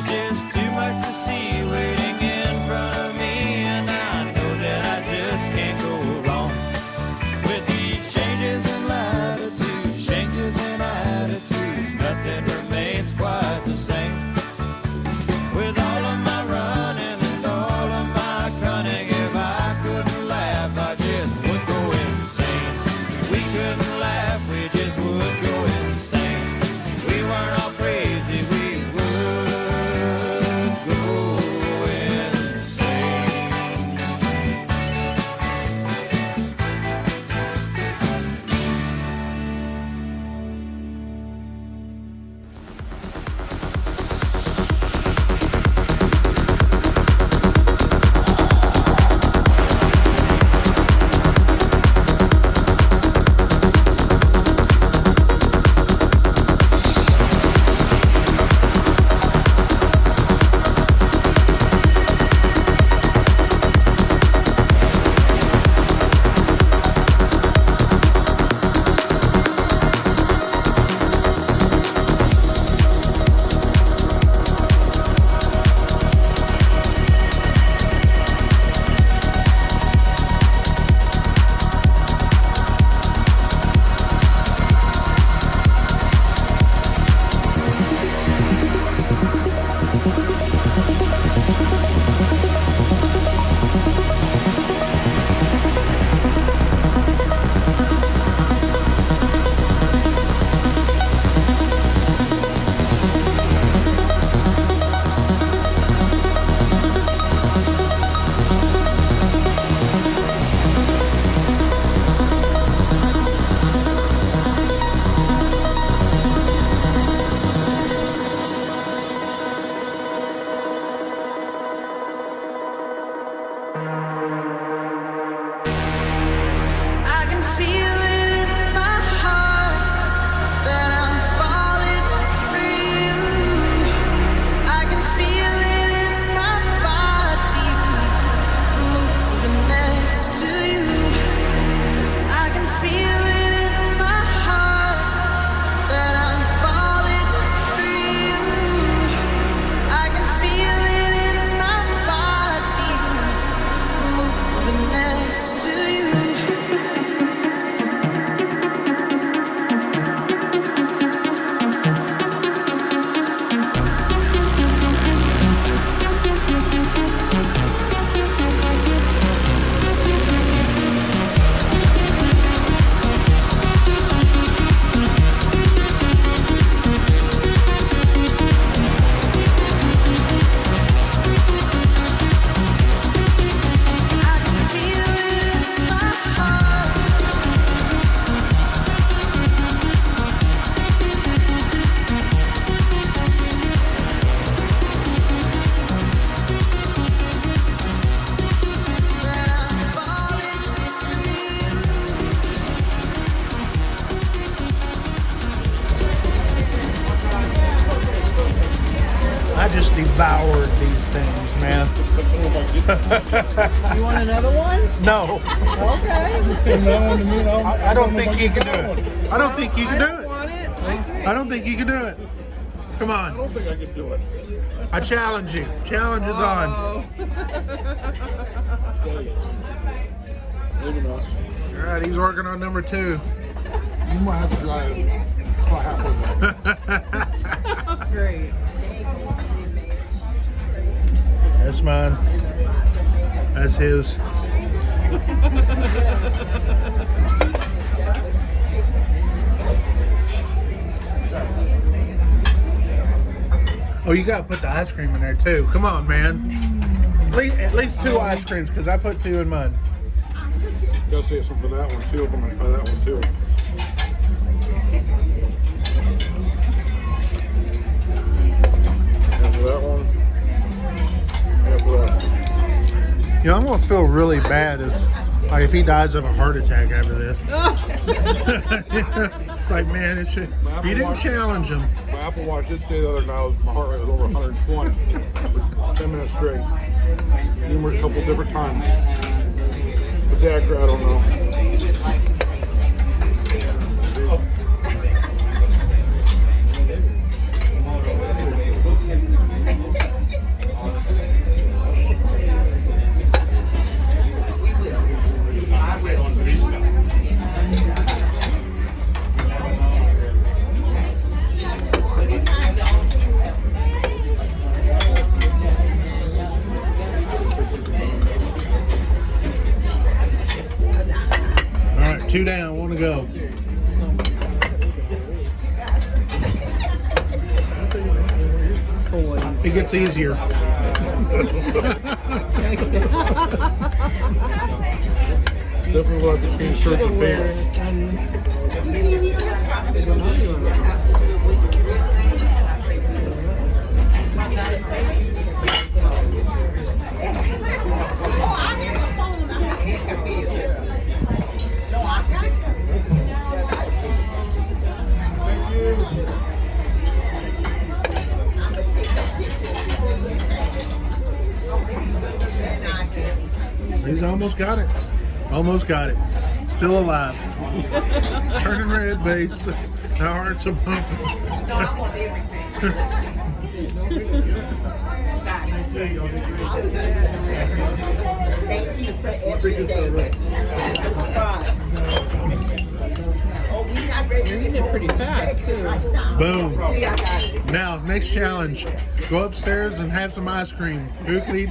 There's just too much to see waiting in front of me, and I know that I just can't go wrong with these changes in latitudes, changes in attitudes. Nothing remains quite the same. With all of my running and all of my cunning, if I couldn't laugh, I just would go insane. We couldn't laugh, we just would go insane. We weren't all crazy, we would go insane. I can feel it in my heart that I'm falling for you. I can feel it in my body moving next to you. I can feel it in my heart that I'm falling for you. I can feel it in my body moving next to you. I can feel it in my heart. That I'm falling for you. I just devoured these things, man. You want another one? No, Okay. I don't think you can do it. I don't think you can do it. Want it? I don't think you can do it. Come on. I don't think I can do it. I challenge you. Challenge is on. Oh. Stay. Maybe not. All right, he's working on number 2. You might have to drive about halfway back. Great. That's mine. That's his. Oh, you gotta put the ice cream in there too. Come on, man. At least 2 ice creams, because I put 2 in mine. Gotta save some for that one too. I'm gonna try that one too. After that one. After that one. You know, I'm gonna feel really bad if he dies of a heart attack after this. It's like, man, you didn't challenge him. My Apple Watch did say the other night my heart rate was over 120 for 10 minutes straight. Numerous couple different times. If it's accurate, I don't know. 2 down, 1 to go. It gets easier. Definitely will have to change shirts and pants. He's almost got it. Almost got it. Still alive. Turning red, base. Our hearts are pumping. You're eating it pretty fast, too. Boom. Now, next challenge. Go upstairs and have some ice cream. Who can eat?